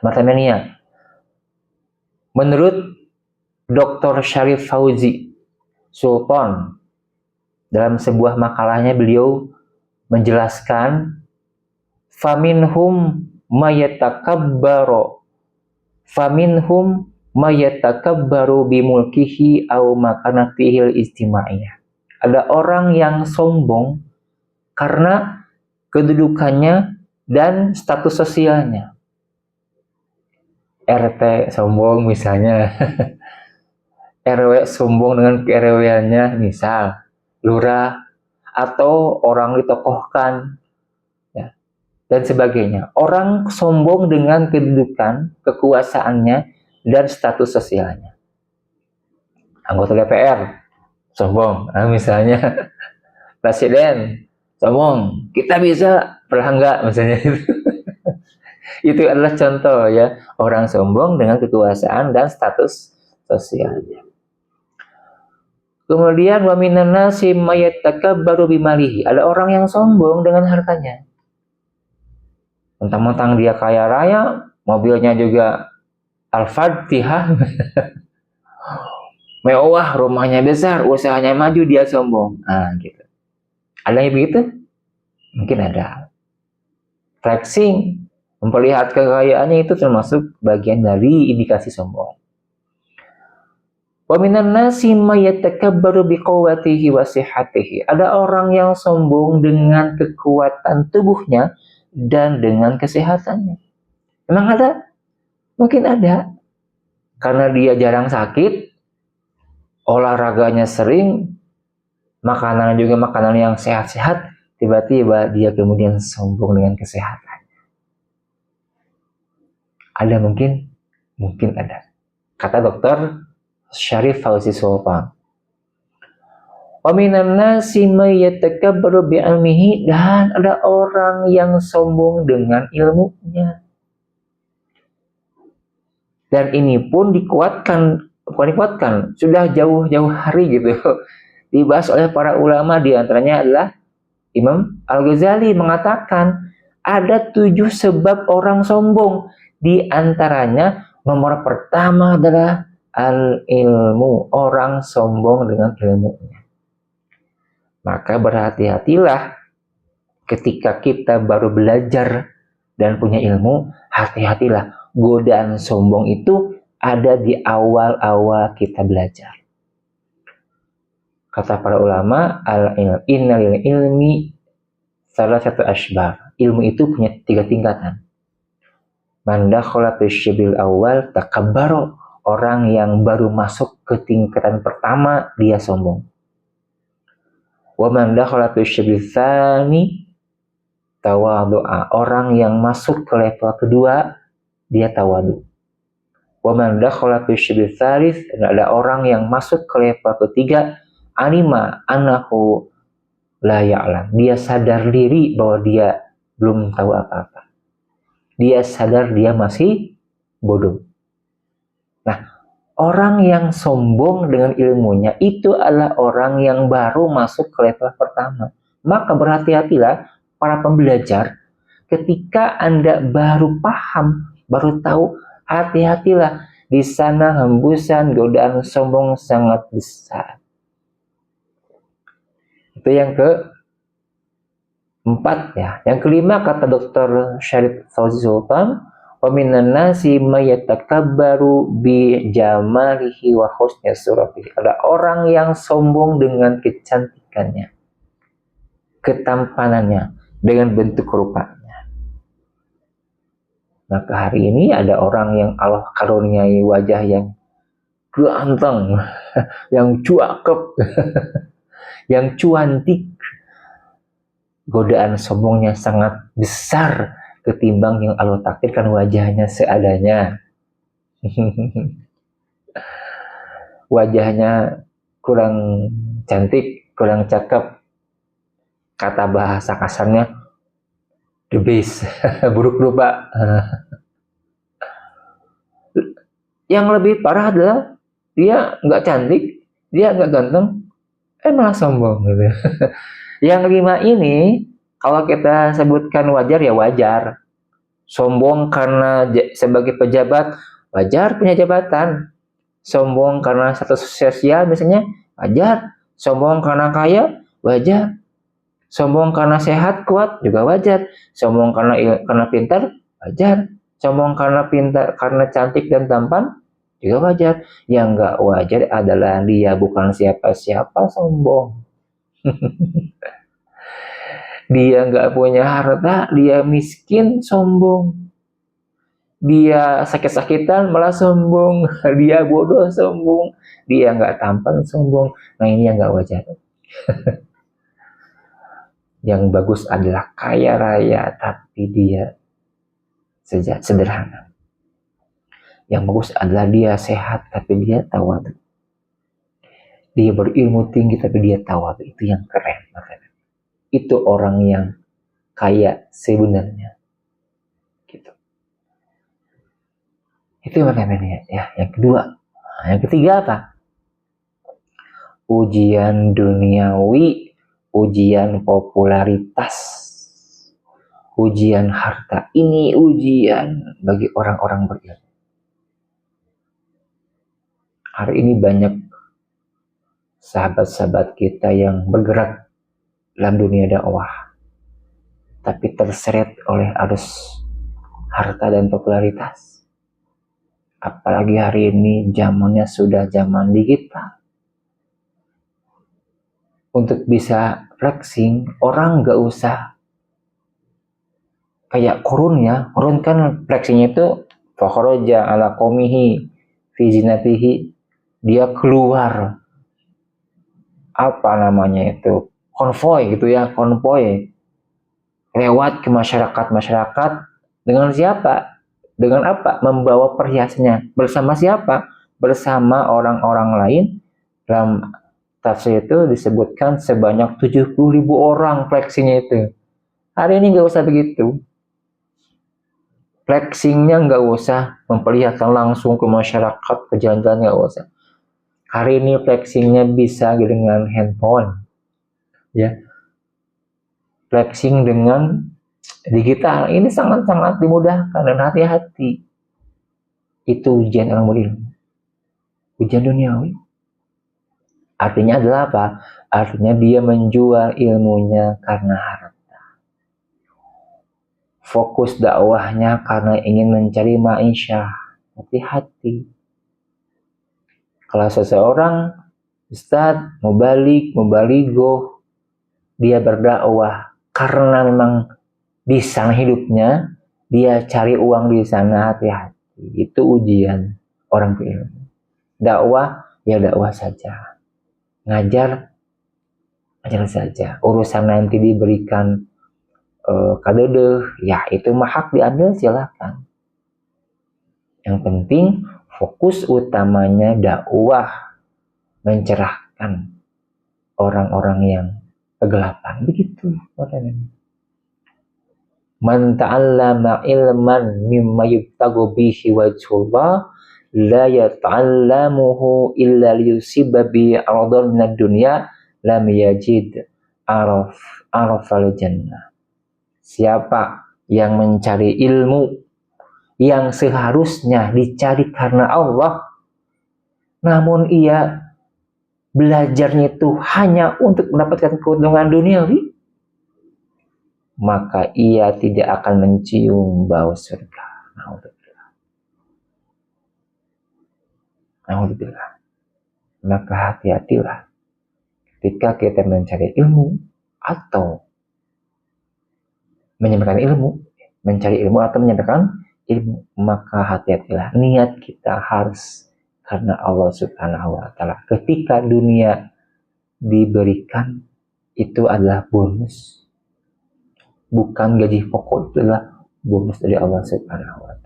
Martamania. Menurut Dr. Syarif Fauzi Sultan, dalam sebuah makalahnya beliau menjelaskan faminhum mayatakabbaru bimulkihi au makanatihil istima'iyah. Ada orang yang sombong karena kedudukannya dan status sosialnya. RT sombong misalnya, RW sombong dengan ke-RW-nya misal, lurah, atau orang ditokohkan, ya, dan sebagainya. Orang sombong dengan kedudukan, kekuasaannya, dan status sosialnya. Anggota DPR sombong, misalnya presiden sombong, kita bisa, pernah enggak misalnya itu. Itu adalah contoh ya, orang sombong dengan kekuasaan dan status sosialnya. Kemudian wa minan nasi mayatakabbaru bimalihi. Ada orang yang sombong dengan hartanya. Mentang-mentang dia kaya raya, mobilnya juga Al-Fatihah. Mewah, rumahnya besar, usahanya maju, dia sombong. Gitu. Ada yang begitu? Mungkin ada. Flexing, memperlihatkan kekayaannya itu termasuk bagian dari indikasi sombong. Wa minan nasi mayatakabbaru biquwwatihi wa sihhatihi. Ada orang yang sombong dengan kekuatan tubuhnya dan dengan kesehatannya. Memang ada? Mungkin ada. Karena dia jarang sakit, olahraganya sering, makanan juga makanan yang sehat-sehat, tiba-tiba dia kemudian sombong dengan kesehatan. Ada mungkin? Mungkin ada. Kata Dr. Syarif Fauzi Sultan. Wa minan nasi mayatakabbaru bi'ilmihi, dan ada orang yang sombong dengan ilmunya. Dan ini pun bukan dikuatkan, sudah jauh-jauh hari gitu. Dibahas oleh para ulama, di antaranya adalah Imam Al-Ghazali mengatakan ada 7 sebab orang sombong. Di antaranya nomor pertama adalah al-ilmu, orang sombong dengan ilmunya. Maka berhati-hatilah ketika kita baru belajar dan punya ilmu, hati-hatilah. Godaan sombong itu ada di awal-awal kita belajar. Kata para ulama, inna lil ilmi salasatu asbar. Ilmu itu punya 3 tingkatan. Man dakhala fi syibil awal takabbara. Orang yang baru masuk ke tingkatan pertama, dia sombong. Wa man dakhala fi syibil tsani tawadhu'a. Orang yang masuk ke level kedua, dia tawadu. Wa man dakhala fi syibil tsalits, ada orang yang masuk ke level ketiga, alima annahu la ya'lam. Dia sadar diri bahwa dia belum tahu apa-apa. Dia sadar dia masih bodoh. Nah, orang yang sombong dengan ilmunya itu adalah orang yang baru masuk ke level pertama. Maka berhati-hatilah para pembelajar, ketika Anda baru paham, baru tahu, hati-hatilah. Di sana hembusan godaan sombong sangat besar. Itu yang keempat ya. Yang kelima kata Dr. Syarif Fauzi Sultan, wa minan nasi mayatakabbaru bi jamalihi wa husni suratihi. Ada orang yang sombong dengan kecantikannya, ketampanannya, dengan bentuk rupanya. Maka hari ini ada orang yang Allah karuniai wajah yang ganteng, yang cakep, yang cuantik. Godaan sombongnya sangat besar ketimbang yang Allah takdirkan wajahnya seadanya. Wajahnya kurang cantik, kurang cakep. Kata bahasa kasarnya, the best, buruk rupa. Yang lebih parah adalah dia nggak cantik, dia nggak ganteng, malah sombong gitu. Yang 5 ini, kalau kita sebutkan wajar ya wajar. Sombong karena sebagai pejabat, wajar punya jabatan. Sombong karena status sosial misalnya, wajar. Sombong karena kaya, wajar. Sombong karena sehat kuat juga wajar. Sombong karena pintar, wajar. Sombong karena cantik dan tampan juga wajar. Yang nggak wajar adalah dia bukan siapa-siapa sombong. Dia nggak punya harta, dia miskin, sombong. Dia sakit-sakitan, malah sombong. Dia bodoh, sombong. Dia nggak tampan, sombong. Nah, ini yang nggak wajar. Yang bagus adalah kaya raya, tapi dia sederhana. Yang bagus adalah dia sehat, tapi dia tawadu. Dia berilmu tinggi, tapi dia tawadu. Itu yang keren. Makanya. Itu orang yang kaya sebenarnya. Gitu. Itu yang namanya ya. Yang kedua. Yang ketiga apa? Ujian duniawi, ujian popularitas, ujian harta. Ini ujian bagi orang-orang berilmu. Hari ini banyak sahabat-sahabat kita yang bergerak dalam dunia dakwah, tapi terseret oleh arus harta dan popularitas. Apalagi hari ini zamannya sudah zaman digital. Untuk bisa flexing, orang nggak usah kayak Korun ya. Korun kan flexingnya itu fakharaja ala qaumihi fi zinatihi. Dia keluar apa namanya itu konvoy gitu ya, konvoy lewat ke masyarakat dengan siapa? Dengan apa? Membawa perhiasannya. Bersama siapa? Bersama orang-orang lain. Dalam tafsir itu disebutkan sebanyak 70.000 orang flexingnya itu. Hari ini nggak usah begitu. Flexingnya nggak usah memperlihatkan langsung ke masyarakat, ke jalan-jalan nggak usah. Hari ini flexingnya bisa dengan handphone, ya. Flexing dengan digital ini sangat-sangat dimudahkan dan hati-hati. Itu ujian orang berilmu. Ujian duniawi. Artinya adalah apa? Artinya dia menjual ilmunya karena harta. Fokus dakwahnya karena ingin mencari ma'isyah. Hati-hati. Kalau seseorang Ustadz mubaligo, dia berdakwah karena memang di sana hidupnya, dia cari uang di sana, hati-hati. Itu ujian orang berilmu. Dakwah, ya dakwah saja. Ngajar, ajar saja. Urusan nanti diberikan kadedeh, ya itu mah hak diambil, silakan. Yang penting fokus utamanya dakwah, mencerahkan orang-orang yang kegelapan. Begitu. Man ta'allama ilman mimma yubtagu bihi wajhullah la yata'allamuhu illa liyusiba bi aradhan minad dunya lam yajid arafal jannah. Siapa yang mencari ilmu yang seharusnya dicari karena Allah, namun ia belajarnya itu hanya untuk mendapatkan keuntungan duniawi, maka ia tidak akan mencium bau surga. Alhamdulillah. Maka hati-hatilah ketika kita mencari ilmu atau menyampaikan ilmu, mencari ilmu atau menyampaikan ilmu, maka hati-hatilah. Niat kita harus karena Allah Subhanahu wa Ta'ala. Ketika dunia diberikan, itu adalah bonus, bukan gaji pokok, itu adalah bonus dari Allah Subhanahu wa Ta'ala.